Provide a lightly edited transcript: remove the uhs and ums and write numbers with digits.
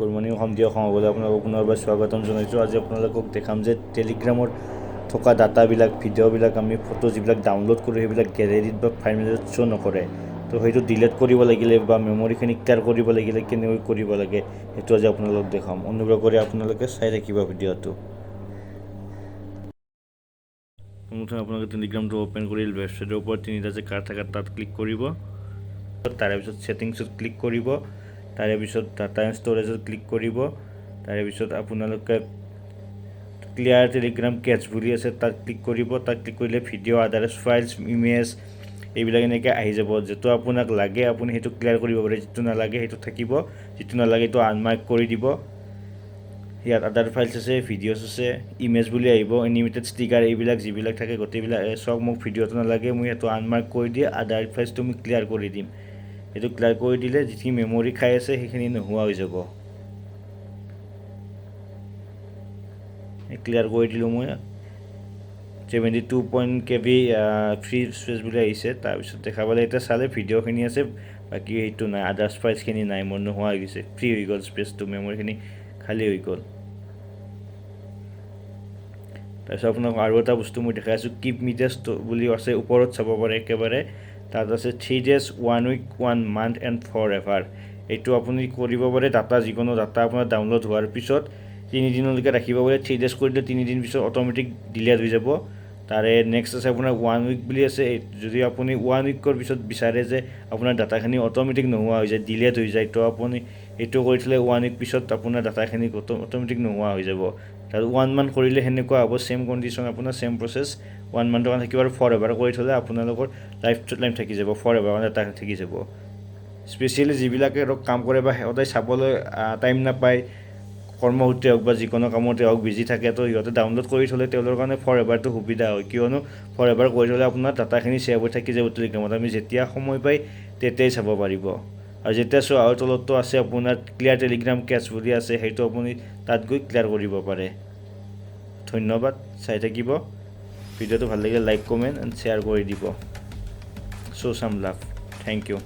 Good morning সন্ধিয়া সময়লৈ আপোনালোকক পুনৰবাৰ স্বাগতম জনাইছোঁ। আজি আপোনালোকক দেখাম যে টেলিগ্ৰামত থকা ডাটাবিলাক, ভিডিঅ'বিলাক, আমি ফটো যিবিলাক ডাউনলোড কৰোঁ সেইবিলাক গেলেৰীত বা ফাইলত শ্ব' নকৰে। তো সেইটো ডিলিট কৰিব লাগিলে বা মেমৰিখিনি ক্লিয়াৰ কৰিব লাগিলে কেনেকৈ কৰিব লাগে সেইটো আজি আপোনালোকক দেখাম। অনুগ্ৰহ কৰি আপোনালোকে চাই থাকিব ভিডিঅ'টো। প্ৰথমে আপোনালোকে টেলিগ্ৰামটো অ'পেন কৰি ৱেবছাইটৰ ওপৰত তিনিটা যে কাৰ্ড থাকে তাত ক্লিক কৰিব। তাৰে পিছত ছেটিংছত ক্লিক কৰিব। তাৰে পিছত ডাটা এণ্ড ষ্ট'ৰেজত ক্লিক কৰিব। তাৰে পিছত আপোনালোকে ক্লিয়াৰ টেলিগ্ৰাম কেটছ বুলি আছে তাত ক্লিক কৰিব। তাত ক্লিক কৰিলে ভিডিঅ' আদাৰ্ছ ফাইলছ ইমেজ এইবিলাক এনেকৈ আহি যাব। যিটো আপোনাক লাগে আপুনি সেইটো ক্লিয়াৰ কৰিব পাৰে, যিটো নালাগে সেইটো থাকিব, যিটো নালাগে সেইটো আনমাৰ্ক কৰি দিব। ইয়াত আদাৰ ফাইলছ আছে, ভিডিঅ'ছ আছে, ইমেজ বুলি আহিব, এনিমেটেড ষ্টিকাৰ এইবিলাক যিবিলাক থাকে গোটেইবিলাক চব। মোক ভিডিঅ'টো নালাগে, মই সেইটো আনমাৰ্ক কৰি দিয়ে আদাৰ ফাইলছটো মই ক্লিয়াৰ কৰি দিম। এইটো ক্লিয়াৰ কৰি দিলে যিখিনি মেমৰি খাই আছে সেইখিনি নোহোৱা হৈ যাব। ক্লিয়াৰ কৰি দিলোঁ মই। 72 KB ফ্ৰী স্পেচ বুলি আহিছে। তাৰপিছত দেখা পালে এতিয়া চালে ভিডিঅ'খিনি আছে, বাকী সেইটো নাই, আদাৰ্ছ ফাইলছখিনি নাই, মোৰ নোহোৱা হৈ গৈছে, ফ্ৰী হৈ গ'ল স্পেচটো, মেমৰিখিনি খালী হৈ গ'ল। তাৰপিছত আপোনাক আৰু এটা বস্তু মই দেখাই আছোঁ, কিপ মিডিয়াছ বুলি আছে, ওপৰত চাব পাৰে একেবাৰে। তাত আছে 3 days, 1 week, 1 month and forever। এইটো আপুনি কৰিব পাৰে ডাটা, যিকোনো ডাটা আপোনাৰ ডাউনলোড হোৱাৰ পিছত 3 দিনলৈকে ৰাখিব পাৰে। 3 days কৰিলে 3 দিন পিছত অট'মেটিক ডিলিট হৈ যাব। তাৰে নেক্সট আছে আপোনাৰ 1 week বুলি আছে। যদি আপুনি 1 weekৰ পিছত বিচাৰে যে আপোনাৰ ডাটাখিনি অট'মেটিক নোহোৱা হৈ যায়, ডিলিট হৈ যায়, তো আপুনি এইটো কৰি থ'লে 1 week পিছত আপোনাৰ ডাটাখিনি অট'মেটিক নোহোৱা হৈ যাব। তাৰ 1 month কৰিলে সেনেকুৱা হ'ব, ছেম কণ্ডিশ্যন, আপোনাৰ ছেম প্ৰচেছ। 1 monthৰ কাৰণে থাকিব আৰু ফৰএভাৰ কৰি থ'লে আপোনালোকৰ লাইফ থাকি যাব, ফৰএভাৰ কাৰণে ডাটা থাকি যাব। স্পেচিয়েলি যিবিলাকে ধৰক কাম কৰে বা সদায় চাবলৈ টাইম নাপায়, কৰ্মসূত্ৰে হওক বা যিকোনো কামতে হওক বিজি থাকে, তো সিহঁতে ডাউনলোড কৰি থ'লে তেওঁলোকৰ কাৰণে ফৰএভাৰটো সুবিধা হয়। কিয়নো ফৰএভাৰ কৰি থ'লে আপোনাৰ ডাটাখিনি ছেভ হৈ থাকি যাব টেলিগ্ৰামত, আমি যেতিয়া সময় পাই তেতিয়াই চাব পাৰিব। আৰু যেতিয়া চোৱা আৰু তলতটো আছে আপোনাৰ ক্লিয়াৰ টেলিগ্ৰাম কেটছ বুলি আছে, সেইটো আপুনি তাত গৈ ক্লিয়াৰ কৰিব পাৰে। ধন্যবাদ, চাই থাকিব। ভিডিঅ'টো ভাল লাগিলে লাইক, কমেণ্ট এণ্ড শ্বেয়াৰ কৰি দিব। Show' some love. Thank U.